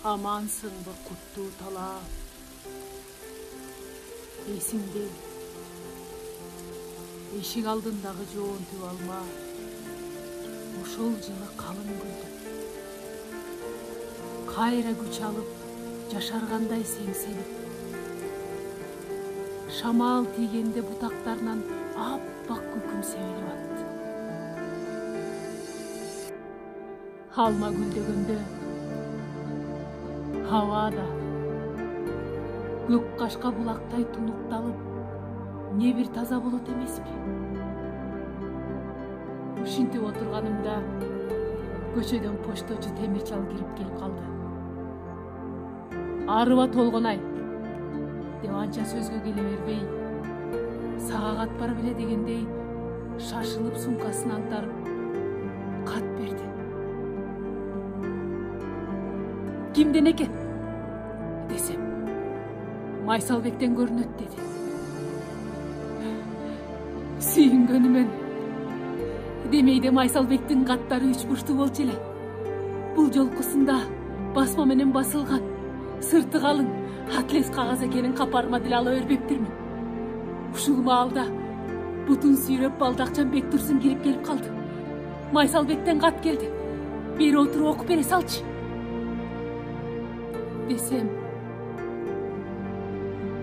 Amansın Burkuттуу талап. Эсиңде эшик алдындагы жоонтуп алма. Ошол жылы калың гүлдүп. Кайра күч алып, жашаргандай сеңсенип. Шамал тийгенде бутактарынан аппак күкүм себелип атты. Алма гүлдөгөндө Havada gök kaşka bulakтай tunuktалып, не бир таза болот эмеспи? Ушинтип отурганымда көчөдөн пошточу темир чал кирип келип калды. Арыба толгонай деп анча сөзгө келе бербей, сага кат бара беле дегендей шашылып сумкасынан тарып кат берди. Кимден экен? Десем, Майсалбектен көрүнөт деди. Сүйүнгөнүмөн демейде Майсалбектин каттары үч бурчтуу болчу эле. Бул жолкусунда басма менен басылган, сырты калың, атлес кагаз экенин капарыма деле ала бербептирмин. Ушул маалда бутун сүйрөп балдакчан Бектурсун кирип келип калды. Майсалбектен кат келди. Бери отуруп окуп бере салчы. Desem,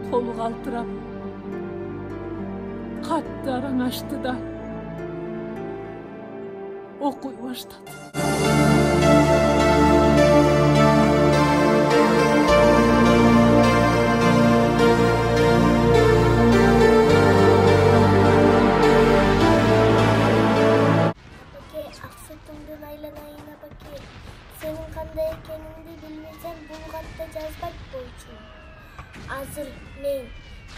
kolu kалтырап, katты araң açtı da okuy başladı. Bake, aksatımdan aylanayına bake. Senin kандай ekенingди билбесем, бул катты жазбайт болчумун. Азыр мен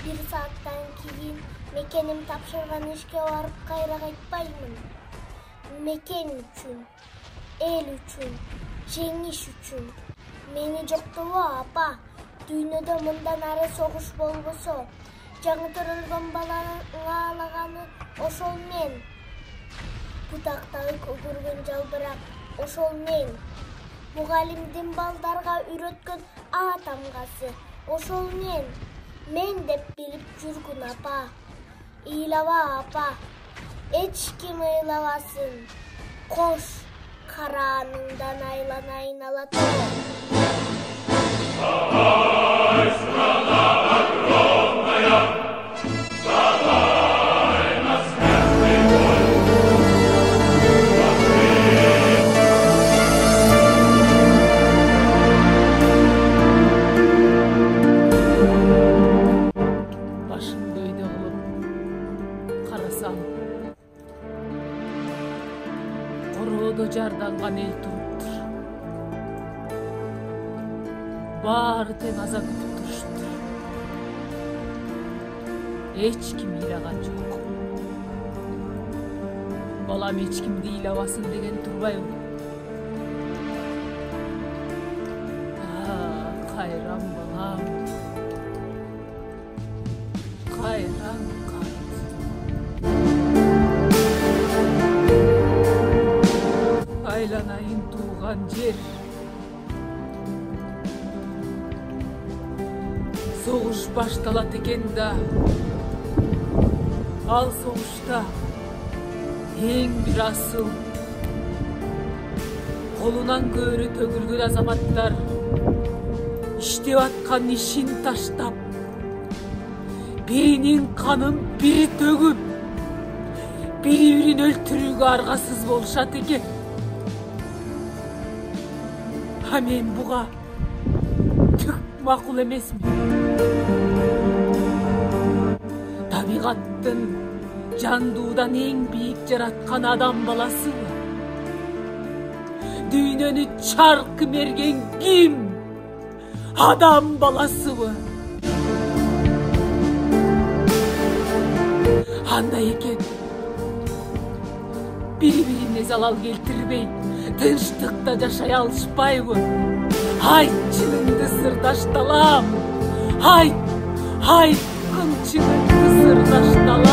1 сааттан кийин мекеним тапшырган ишке барып кайра кайтпаймын. Мекен үчүн, эл үчүн, жеңиш үчүн. Мени жоктобо, апа. Дүйнөдө мындан ары согуш болбосо, жаңы төрөлгөн баланы аалаганы ошол мен. Бутактагы көгөргөн жалбырак ошол мен. Мугалимдин балдарга үйрөткөн А тамгасы ошол мен. Мен деп билип жүргүн апа. Ыйлаба апа. Эч ким ыйлабасын. Кош карааныңдан айланайын алатоо. Страна огромная. Жарданган эл туруптур. Баары тең аза күтүп туруштур. Эч ким ыйлаган жок. Балам эч кимди ыйлабасын деген турбайбы? Кайран балам. Кайран Aylanayın tuğan yer. Soğuş baştalat eken da, al soğuşta en bir asıl kolunan körü tөгүлгөн azamattар иштеп аткан ишин таштап, birinin kanın biri төгүп, бири-бирин өлтүрүүгө аргасыз болушат экен. Мен буга түк макул эмесмин. Табигаттын жандуудан эң бийик жараткан адам баласыбы? Дүйнөнү чаркы мерген ким? Адам баласыбы? Андай экен бири-бирине залал келтирбей тынчтыкта жашай алышпайбы? Айт чыныңды сырдашталам. Айт кынчыңды сырдашталам.